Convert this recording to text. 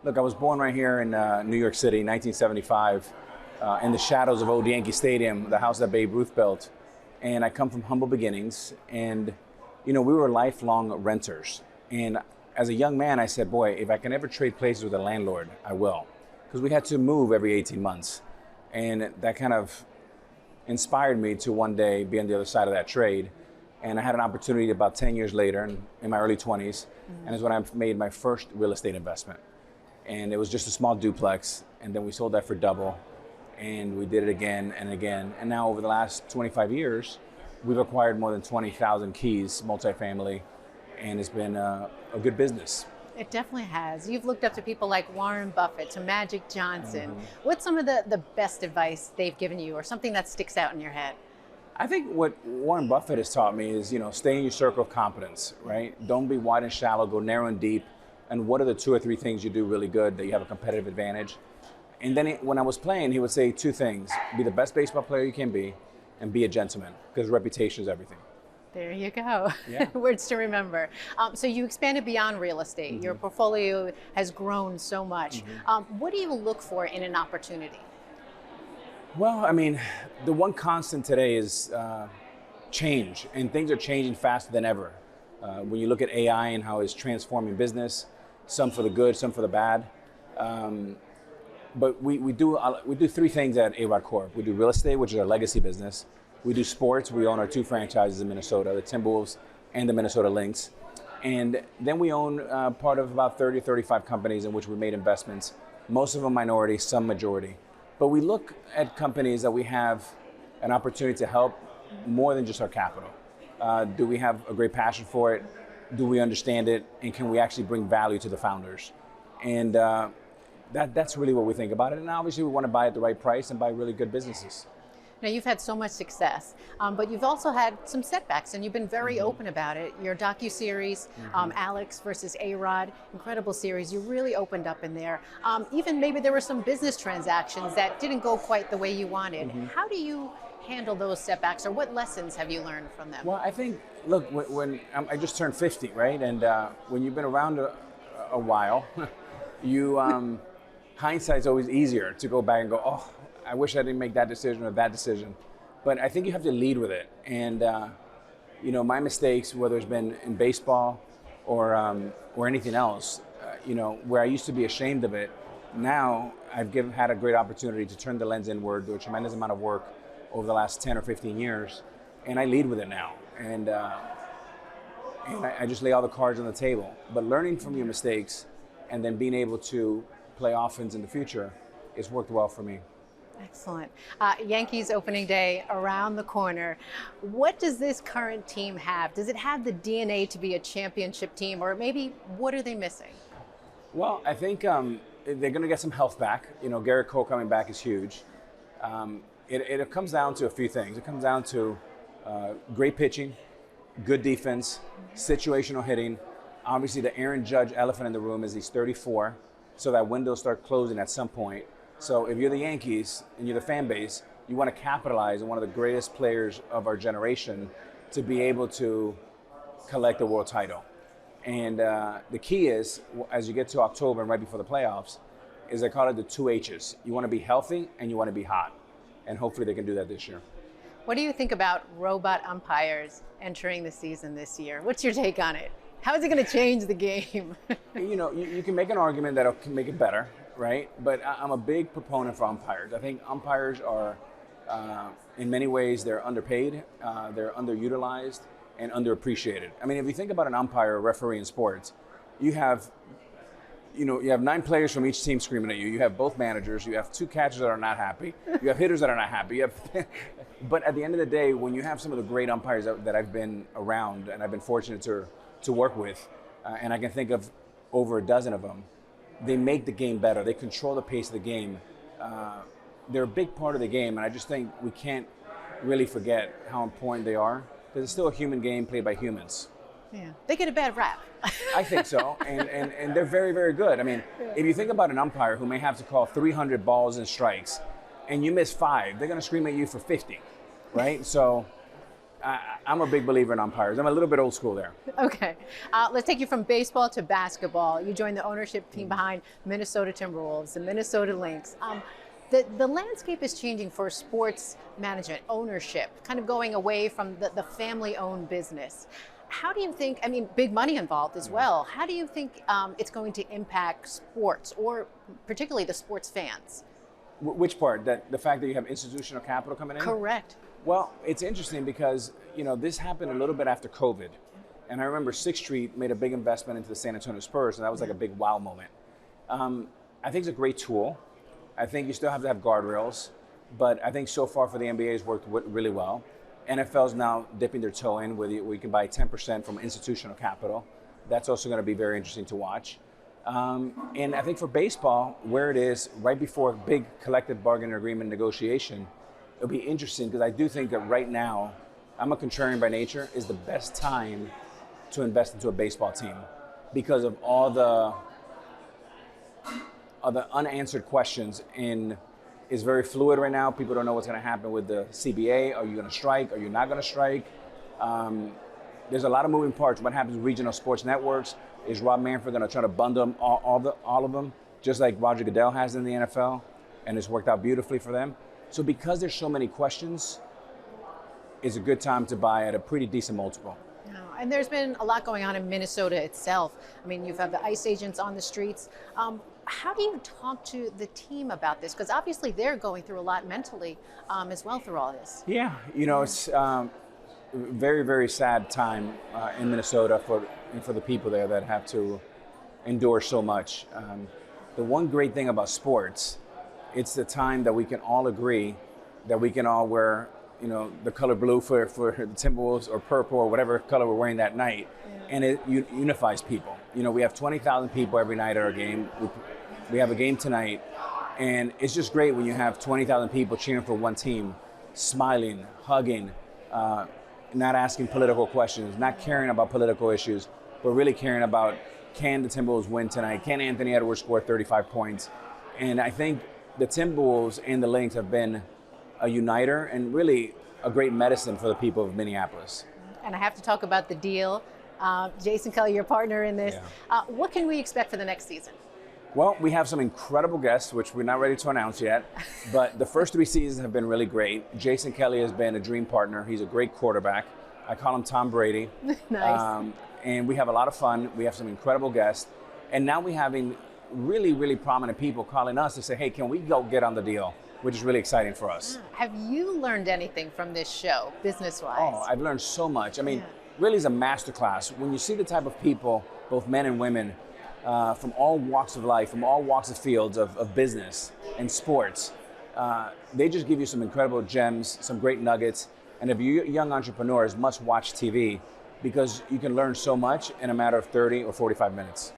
Look, I was born right here in New York City, 1975, in the shadows of old Yankee Stadium, the house that Babe Ruth built. And I come from humble beginnings. And, we were lifelong renters. And as a young man, I said, boy, if I can ever trade places with a landlord, I will. Because we had to move every 18 months. And that kind of inspired me to one day be on the other side of that trade. And I had an opportunity about 10 years later, in my early 20s, and is when I made my first real estate investment. And it was just a small duplex, and then we sold that for double, and we did it again and again. And now over the last 25 years, we've acquired more than 20,000 keys, multifamily, and it's been a good business. It definitely has. You've looked up to people like Warren Buffett, to Magic Johnson. What's some of the best advice they've given you, or something that sticks out in your head? I think what Warren Buffett has taught me is, stay in your circle of competence, right? Don't be wide and shallow, go narrow and deep. And what are the 2 or 3 things you do really good that you have a competitive advantage? And then when I was playing, he would say 2 things: be the best baseball player you can be, and be a gentleman, because reputation is everything. There you go. Yeah. Words to remember. So you expanded beyond real estate. Your portfolio has grown so much. What do you look for in an opportunity? Well, the one constant today is change, and things are changing faster than ever. When you look at AI and how it's transforming business, some for the good, some for the bad. But we do 3 things at A-Rod Corp. We do real estate, which is our legacy business. We do sports. We own our 2 franchises in Minnesota, the Timberwolves and the Minnesota Lynx. And then we own part of about 30, 35 companies in which we made investments, most of them minority, some majority. But we look at companies that we have an opportunity to help more than just our capital. Do we have a great passion for it? Do we understand it? And can we actually bring value to the founders? And that's really what we think about it. And obviously we want to buy at the right price and buy really good businesses. Now, you've had so much success, but you've also had some setbacks, and you've been very open about it. Your docuseries, Alex versus A-Rod, incredible series. You really opened up in there. Even maybe there were some business transactions that didn't go quite the way you wanted. How do you handle those setbacks, or what lessons have you learned from them? Well, I think, look, when I just turned 50, right? And when you've been around a while, hindsight's always easier to go back and go, oh, I wish I didn't make that decision or that decision. But I think you have to lead with it. And, my mistakes, whether it's been in baseball or anything else, where I used to be ashamed of it, now I've had a great opportunity to turn the lens inward, do a tremendous amount of work over the last 10 or 15 years, and I lead with it now. And I just lay all the cards on the table. But learning from your mistakes and then being able to play offense in the future, it's worked well for me. Excellent. Yankees opening day around the corner. What does this current team have? Does it have the DNA to be a championship team, or maybe what are they missing? Well, I think they're going to get some health back. Garrett Cole coming back is huge. It comes down to a few things. It comes down to great pitching, good defense, situational hitting. Obviously, the Aaron Judge elephant in the room is he's 34, so that window starts closing at some point. So if you're the Yankees and you're the fan base, you want to capitalize on one of the greatest players of our generation to be able to collect a world title. And the key is, as you get to October and right before the playoffs, is I call it the 2 H's. You want to be healthy and you want to be hot. And hopefully they can do that this year. What do you think about robot umpires entering the season this year? What's your take on it? How is it going to change the game? You can make an argument that it can make it better, right? But I'm a big proponent for umpires. I think umpires are, in many ways, they're underpaid, they're underutilized, and underappreciated. If you think about an umpire or referee in sports, you have 9 players from each team screaming at you. You have both managers. You have 2 catchers that are not happy. You have hitters that are not happy. But at the end of the day, when you have some of the great umpires that I've been around and I've been fortunate to work with, and I can think of over a dozen of them, they make the game better. They control the pace of the game. They're a big part of the game, and I just think we can't really forget how important they are, because it's still a human game played by humans. Yeah, they get a bad rap. I think so, and they're very, very good. If you think about an umpire who may have to call 300 balls and strikes, and you miss 5, they're going to scream at you for 50, right? So I'm a big believer in umpires. I'm a little bit old school there. Okay. Let's take you from baseball to basketball. You joined the ownership team behind Minnesota Timberwolves, the Minnesota Lynx. The landscape is changing for sports management, ownership, kind of going away from the family-owned business. How do you think, I mean, big money involved as well. How do you think it's going to impact sports, or particularly the sports fans? Which part? That the fact that you have institutional capital coming in? Correct. Well, it's interesting because, this happened a little bit after COVID. And I remember Sixth Street made a big investment into the San Antonio Spurs, and that was like a big wow moment. I think it's a great tool. I think you still have to have guardrails, but I think so far for the NBA it's worked really well. NFL's now dipping their toe in where you can buy 10% from institutional capital. That's also going to be very interesting to watch. And I think for baseball, where it is right before a big collective bargaining agreement negotiation, it'll be interesting because I do think that right now, I'm a contrarian by nature, is the best time to invest into a baseball team because of all the unanswered questions. Is very fluid right now. People don't know what's going to happen with the CBA. Are you going to strike? Are you not going to strike? There's a lot of moving parts. What happens with regional sports networks? Is Rob Manfred going to try to bundle them, all of them, just like Roger Goodell has in the NFL, and it's worked out beautifully for them? So because there's so many questions, it's a good time to buy at a pretty decent multiple. And there's been a lot going on in Minnesota itself. I mean, you've had the ICE agents on the streets. How do you talk to the team about this? Because obviously they're going through a lot mentally as well through all this. Yeah, it's a very, very sad time in Minnesota for the people there that have to endure so much. The one great thing about sports, it's the time that we can all agree that we can all wear the color blue for the Timberwolves, or purple, or whatever color we're wearing that night. Yeah. And it unifies people. We have 20,000 people every night at our game. We have a game tonight, and it's just great when you have 20,000 people cheering for one team, smiling, hugging, not asking political questions, not caring about political issues, but really caring about, can the Timberwolves win tonight? Can Anthony Edwards score 35 points? And I think the Timberwolves and the Lynx have been a uniter and really a great medicine for the people of Minneapolis. And I have to talk about the deal. Jason Kelly, your partner in this. Yeah. What can we expect for the next season? Well, we have some incredible guests, which we're not ready to announce yet, but the first 3 seasons have been really great. Jason Kelly has been a dream partner. He's a great quarterback. I call him Tom Brady. Nice. And we have a lot of fun. We have some incredible guests. And now we're having really, really prominent people calling us to say, hey, can we go get on the deal? Which is really exciting for us. Have you learned anything from this show, business-wise? Oh, I've learned so much. I mean, really it's a masterclass. When you see the type of people, both men and women, from all walks of life, from all walks of fields of business and sports, they just give you some incredible gems, some great nuggets. And if you're young entrepreneurs, must watch TV because you can learn so much in a matter of 30 or 45 minutes.